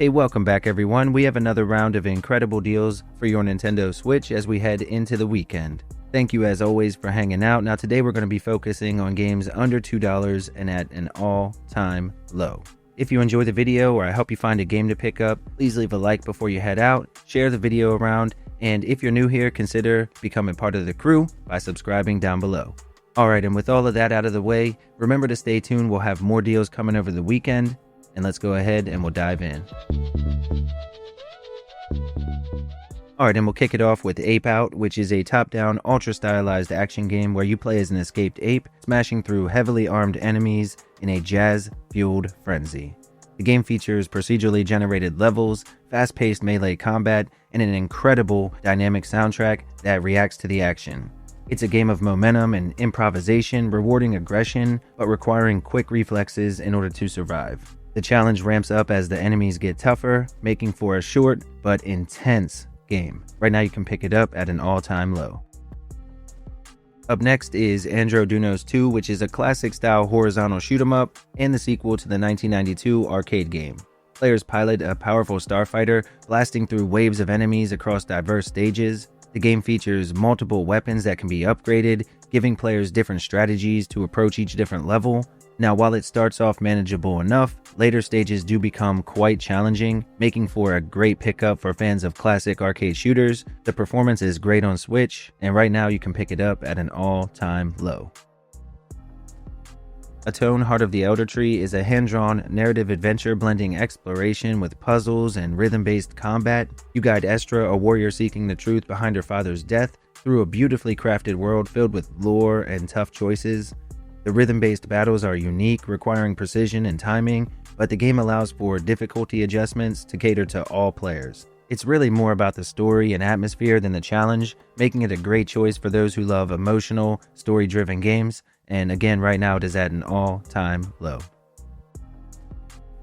Hey, welcome back everyone. We have another round of incredible deals for your Nintendo Switch as we head into the weekend. Thank you as always for hanging out. Now today we're going to be focusing on games under $2 and at an all-time low. If you enjoy the video or I help you find a game to pick up, please leave a like before you head out, share the video around, and if you're new here, consider becoming part of the crew by subscribing down below. Alright, and with all of that out of the way, remember to stay tuned. We'll have more deals coming over the weekend. And let's go ahead and we'll dive in. Alright, and we'll kick it off with Ape Out, which is a top-down, ultra-stylized action game where you play as an escaped ape, smashing through heavily armed enemies in a jazz-fueled frenzy. The game features procedurally generated levels, fast-paced melee combat, and an incredible dynamic soundtrack that reacts to the action. It's a game of momentum and improvisation, rewarding aggression, but requiring quick reflexes in order to survive. The challenge ramps up as the enemies get tougher, making for a short but intense game. Right now you can pick it up at an all-time low. Up next is Andro Dunos 2, which is a classic-style horizontal shoot-'em-up and the sequel to the 1992 arcade game. Players pilot a powerful starfighter, blasting through waves of enemies across diverse stages. The game features multiple weapons that can be upgraded, giving players different strategies to approach each different level. Now, while it starts off manageable enough, later stages do become quite challenging, making for a great pickup for fans of classic arcade shooters. The performance is great on Switch, and right now you can pick it up at an all-time low. ATONE Heart of the Elder Tree is a hand-drawn narrative adventure blending exploration with puzzles and rhythm-based combat. You guide Estra, a warrior seeking the truth behind her father's death, through a beautifully crafted world filled with lore and tough choices. The rhythm-based battles are unique, requiring precision and timing, but the game allows for difficulty adjustments to cater to all players. It's really more about the story and atmosphere than the challenge, making it a great choice for those who love emotional, story-driven games, and again, right now it is at an all-time low.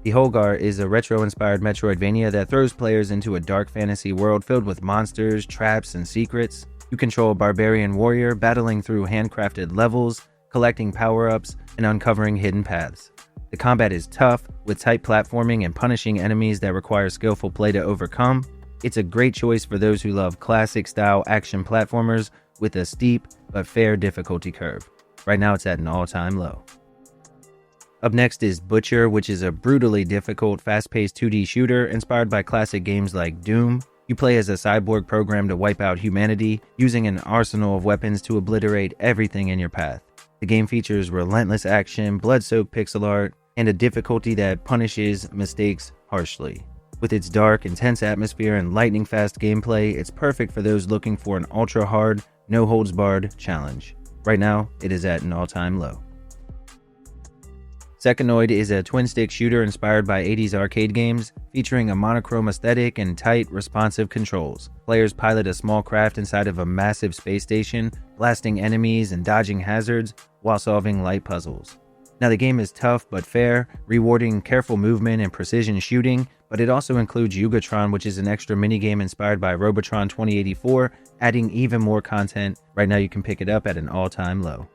Beholgar is a retro-inspired Metroidvania that throws players into a dark fantasy world filled with monsters, traps, and secrets. You control a barbarian warrior, battling through handcrafted levels, collecting power-ups, and uncovering hidden paths. The combat is tough, with tight platforming and punishing enemies that require skillful play to overcome. It's a great choice for those who love classic-style action platformers with a steep but fair difficulty curve. Right now it's at an all-time low. Up next is Butcher, which is a brutally difficult, fast-paced 2D shooter inspired by classic games like Doom. You play as a cyborg programmed to wipe out humanity, using an arsenal of weapons to obliterate everything in your path. The game features relentless action, blood-soaked pixel art, and a difficulty that punishes mistakes harshly. With its dark, intense atmosphere and lightning-fast gameplay, it's perfect for those looking for an ultra-hard, no-holds-barred challenge. Right now, it is at an all-time low. Cecconoid is a twin-stick shooter inspired by 80s arcade games, featuring a monochrome aesthetic and tight, responsive controls. Players pilot a small craft inside of a massive space station, blasting enemies and dodging hazards while solving light puzzles. Now the game is tough but fair, rewarding careful movement and precision shooting, but it also includes Yugatron, which is an extra minigame inspired by Robotron 2084, adding even more content. Right now you can pick it up at an all-time low.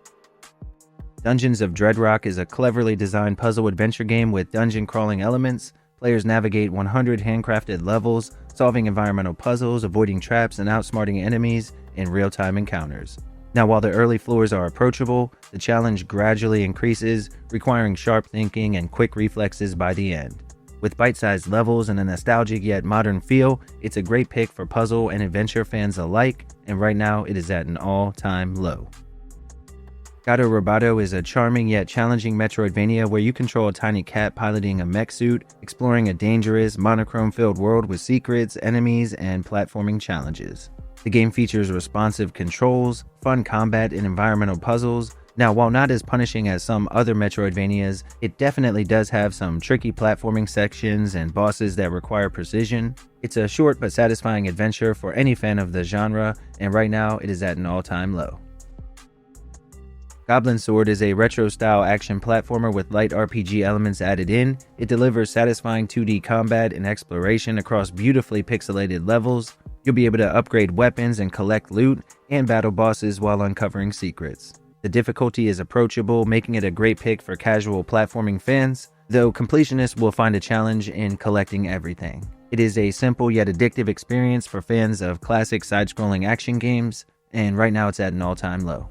Dungeons of Dreadrock is a cleverly designed puzzle adventure game with dungeon crawling elements. Players navigate 100 handcrafted levels, solving environmental puzzles, avoiding traps, and outsmarting enemies in real-time encounters. Now, while the early floors are approachable, the challenge gradually increases, requiring sharp thinking and quick reflexes by the end. With bite-sized levels and a nostalgic yet modern feel, it's a great pick for puzzle and adventure fans alike, and right now it is at an all-time low. Gato Roboto is a charming yet challenging Metroidvania where you control a tiny cat piloting a mech suit, exploring a dangerous, monochrome-filled world with secrets, enemies, and platforming challenges. The game features responsive controls, fun combat, and environmental puzzles. Now, while not as punishing as some other Metroidvanias, it definitely does have some tricky platforming sections and bosses that require precision. It's a short but satisfying adventure for any fan of the genre, and right now it is at an all-time low. Goblin Sword is a retro-style action platformer with light RPG elements added in. It delivers satisfying 2D combat and exploration across beautifully pixelated levels. You'll be able to upgrade weapons and collect loot, and battle bosses while uncovering secrets. The difficulty is approachable, making it a great pick for casual platforming fans. though completionists will find a challenge in collecting everything. It is a simple yet addictive experience for fans of classic side-scrolling action games, and right now it's at an all-time low.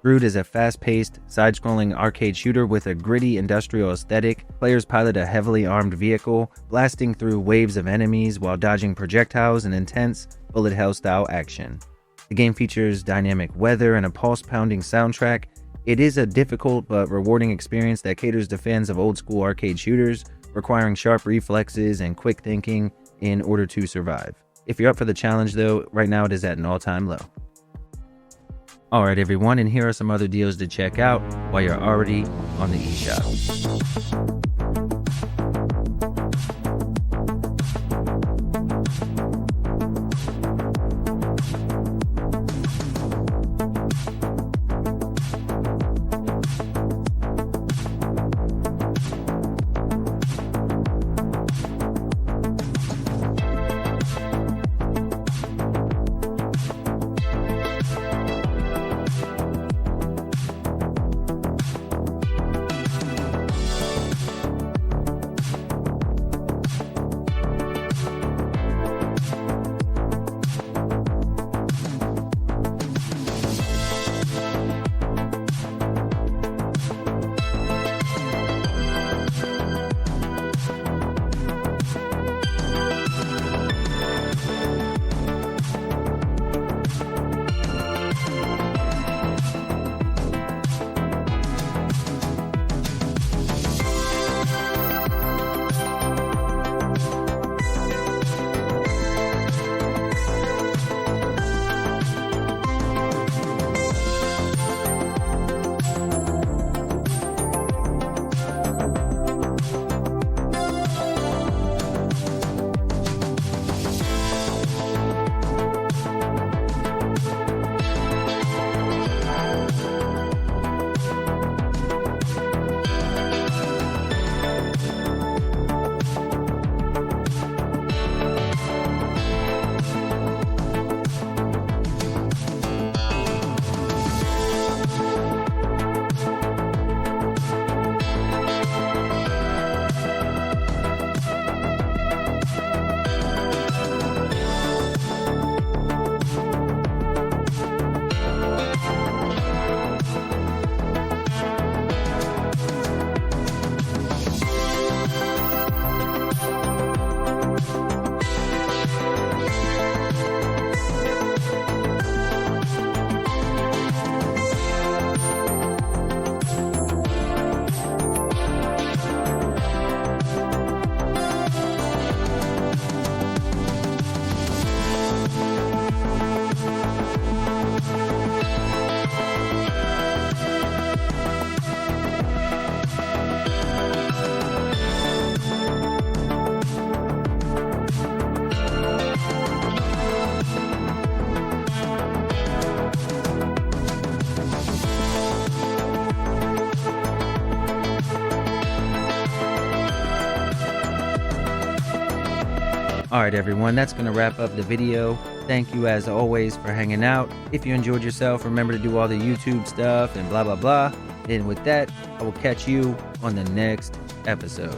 GROOD is a fast-paced, side-scrolling arcade shooter with a gritty industrial aesthetic. Players pilot a heavily armed vehicle, blasting through waves of enemies while dodging projectiles and intense, bullet hell-style action. The game features dynamic weather and a pulse-pounding soundtrack. It is a difficult but rewarding experience that caters to fans of old-school arcade shooters, requiring sharp reflexes and quick thinking in order to survive. If you're up for the challenge though, right now it is at an all-time low. Alright everyone, and here are some other deals to check out while you're already on the eShop. Alright everyone, that's going to wrap up the video. Thank you as always for hanging out. If you enjoyed yourself, remember to do all the YouTube stuff and blah blah blah. And with that, I will catch you on the next episode.